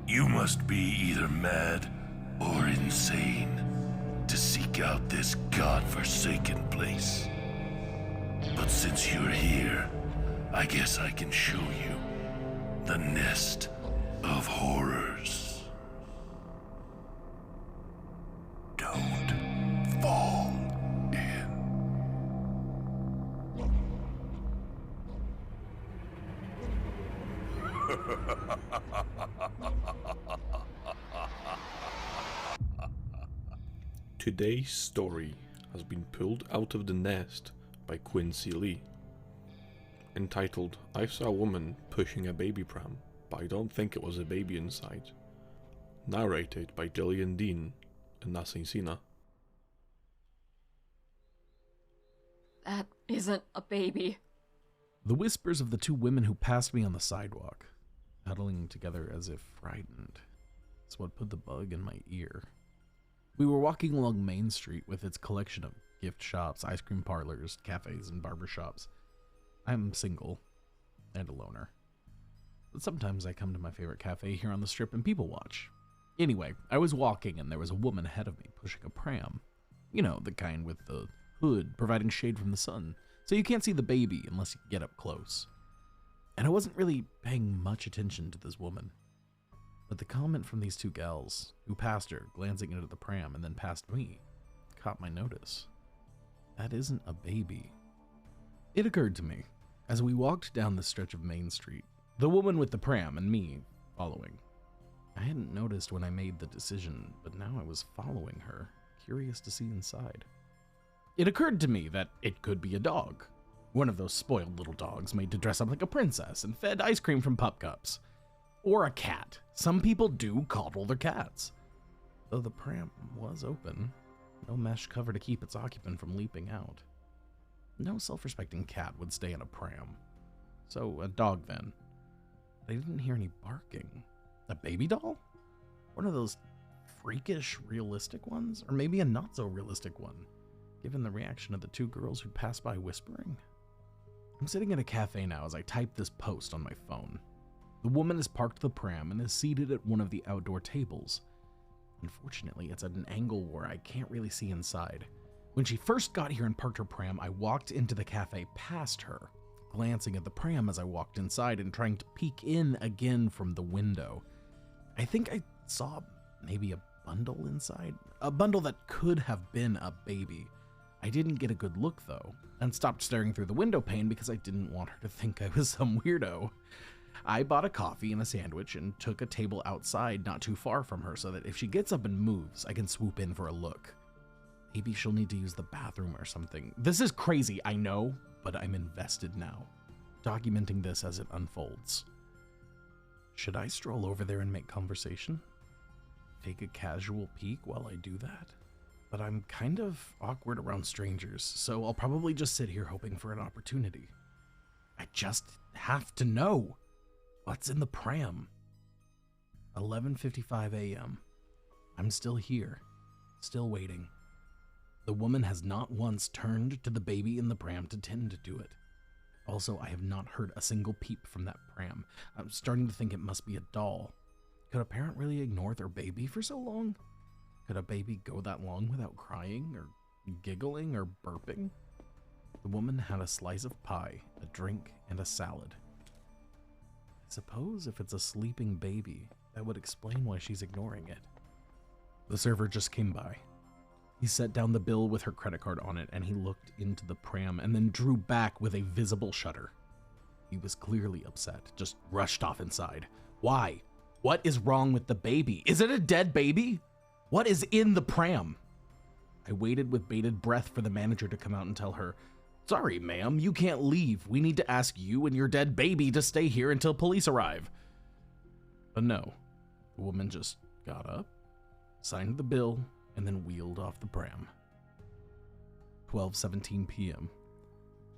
You must be either mad or insane to seek out this godforsaken place. But since you're here, I guess I can show you the nest of horrors. Don't fall in. Today's story has been pulled out of the nest by Quincy Lee. Entitled, I Saw a Woman Pushing a Baby Pram, but I Don't Think It Was a Baby Inside. Narrated by Dillon Dean and Nassim. That isn't a baby. The whispers of the two women who passed me on the sidewalk, huddling together as if frightened, is what put the bug in my ear. We were walking along Main Street with its collection of gift shops, ice cream parlors, cafes, and barbershops. I'm single and a loner, but sometimes I come to my favorite cafe here on the strip and people watch. Anyway, I was walking and there was a woman ahead of me pushing a pram. You know, the kind with the hood providing shade from the sun, so you can't see the baby unless you get up close. And I wasn't really paying much attention to this woman. But the comment from these two gals, who passed her, glancing into the pram and then past me, caught my notice. That isn't a baby. It occurred to me, as we walked down the stretch of Main Street, the woman with the pram and me following. I hadn't noticed when I made the decision, but now I was following her, curious to see inside. It occurred to me that it could be a dog. One of those spoiled little dogs made to dress up like a princess and fed ice cream from pup cups. Or a cat. Some people do coddle their cats. Though the pram was open, no mesh cover to keep its occupant from leaping out. No self-respecting cat would stay in a pram. So, a dog then. I didn't hear any barking. A baby doll? One of those freakish, realistic ones? Or maybe a not-so-realistic one, given the reaction of the two girls who'd passed by whispering? I'm sitting at a cafe now as I type this post on my phone. The woman has parked the pram and is seated at one of the outdoor tables. Unfortunately, it's at an angle where I can't really see inside. When she first got here and parked her pram, I walked into the cafe past her, glancing at the pram as I walked inside and trying to peek in again from the window. I think I saw maybe a bundle inside, a bundle that could have been a baby. I didn't get a good look though, and stopped staring through the window pane because I didn't want her to think I was some weirdo. I bought a coffee and a sandwich and took a table outside not too far from her so that if she gets up and moves, I can swoop in for a look. Maybe she'll need to use the bathroom or something. This is crazy, I know, but I'm invested now, documenting this as it unfolds. Should I stroll over there and make conversation? Take a casual peek while I do that? But I'm kind of awkward around strangers, so I'll probably just sit here hoping for an opportunity. I just have to know. What's in the pram? 11:55 a.m. I'm still here, still waiting. The woman has not once turned to the baby in the pram to tend to it. Also, I have not heard a single peep from that pram. I'm starting to think it must be a doll. Could a parent really ignore their baby for so long? Could a baby go that long without crying or giggling or burping? The woman had a slice of pie, a drink, and a salad. I suppose if it's a sleeping baby, that would explain why she's ignoring it. The server just came by. He set down the bill with her credit card on it, and he looked into the pram and then drew back with a visible shudder. He was clearly upset, just rushed off inside. Why? What is wrong with the baby? Is it a dead baby? What is in the pram? I waited with bated breath for the manager to come out and tell her, "Sorry, ma'am, you can't leave. We need to ask you and your dead baby to stay here until police arrive." But no, the woman just got up, signed the bill, and then wheeled off the pram. 12:17 p.m.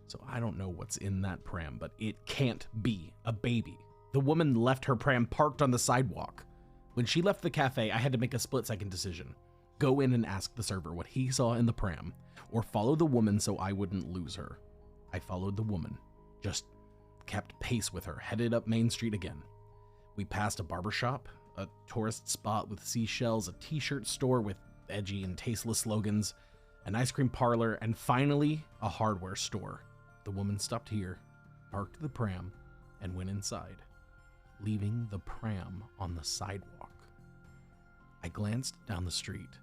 So I don't know what's in that pram, but it can't be a baby. The woman left her pram parked on the sidewalk. When she left the cafe, I had to make a split-second decision. Go in and ask the server what he saw in the pram, or follow the woman so I wouldn't lose her. I followed the woman, just kept pace with her, headed up Main Street again. We passed a barbershop, a tourist spot with seashells, a t-shirt store with edgy and tasteless slogans, an ice cream parlor, and finally, a hardware store. The woman stopped here, parked the pram, and went inside, leaving the pram on the sidewalk. I glanced down the street,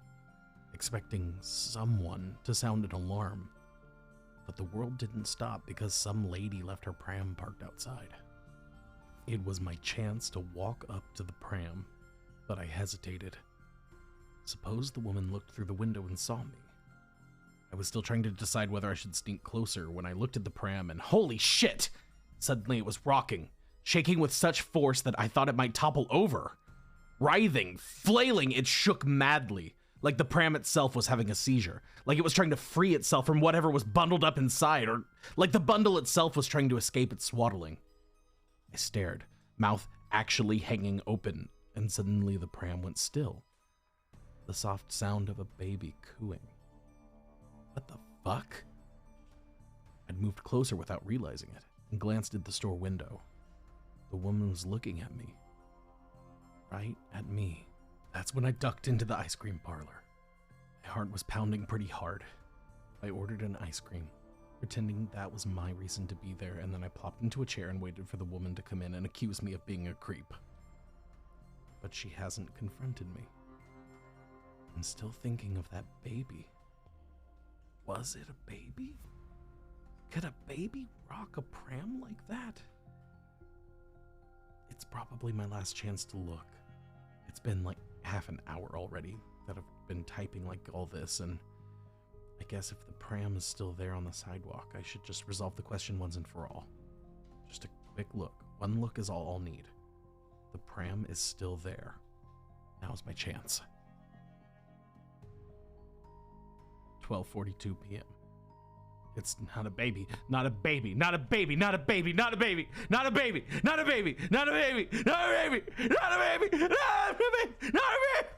expecting someone to sound an alarm, but the world didn't stop because some lady left her pram parked outside. It was my chance to walk up to the pram, but I hesitated. Suppose the woman looked through the window and saw me. I was still trying to decide whether I should sneak closer when I looked at the pram and holy shit! Suddenly it was rocking, shaking with such force that I thought it might topple over. Writhing, flailing, it shook madly, like the pram itself was having a seizure, like it was trying to free itself from whatever was bundled up inside, or like the bundle itself was trying to escape its swaddling. I stared, mouth actually hanging open, and suddenly the pram went still. The soft sound of a baby cooing. What the fuck? I'd moved closer without realizing it, and glanced at the store window. The woman was looking at me. Right at me. That's when I ducked into the ice cream parlor. My heart was pounding pretty hard. I ordered an ice cream, pretending that was my reason to be there, and then I plopped into a chair and waited for the woman to come in and accuse me of being a creep. But she hasn't confronted me. I'm still thinking of that baby. Was it a baby? Could a baby rock a pram like that? It's probably my last chance to look. It's been like half an hour already that I've been typing like all this, and I guess if the pram is still there on the sidewalk, I should just resolve the question once and for all. Just a quick look. One look is all I'll need. The pram is still there. Now's my chance. 12:42 p.m. It's not a baby, not a baby, not a baby, not a baby, not a baby, not a baby, not a baby, not a baby, not a baby, not a baby, not a baby, not a baby.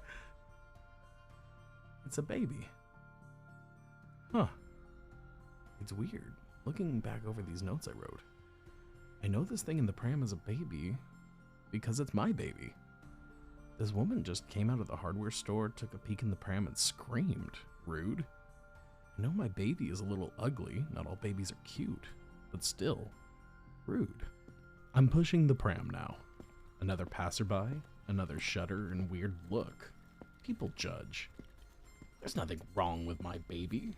It's a baby. Huh. It's weird. Looking back over these notes I wrote, I know this thing in the pram is a baby because it's my baby. This woman just came out of the hardware store, took a peek in the pram, and screamed. Rude. I know my baby is a little ugly, not all babies are cute, but still, rude. I'm pushing the pram now. Another passerby, another shudder and weird look. People judge. There's nothing wrong with my baby.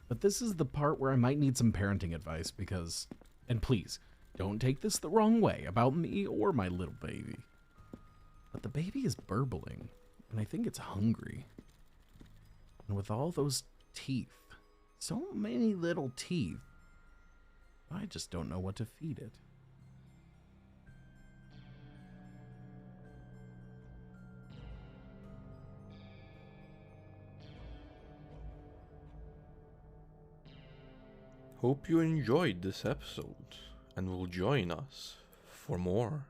But this is the part where I might need some parenting advice because, and please, don't take this the wrong way about me or my little baby. But the baby is burbling, and I think it's hungry. And with all those teeth, so many little teeth, I just don't know what to feed it. Hope you enjoyed this episode and will join us for more.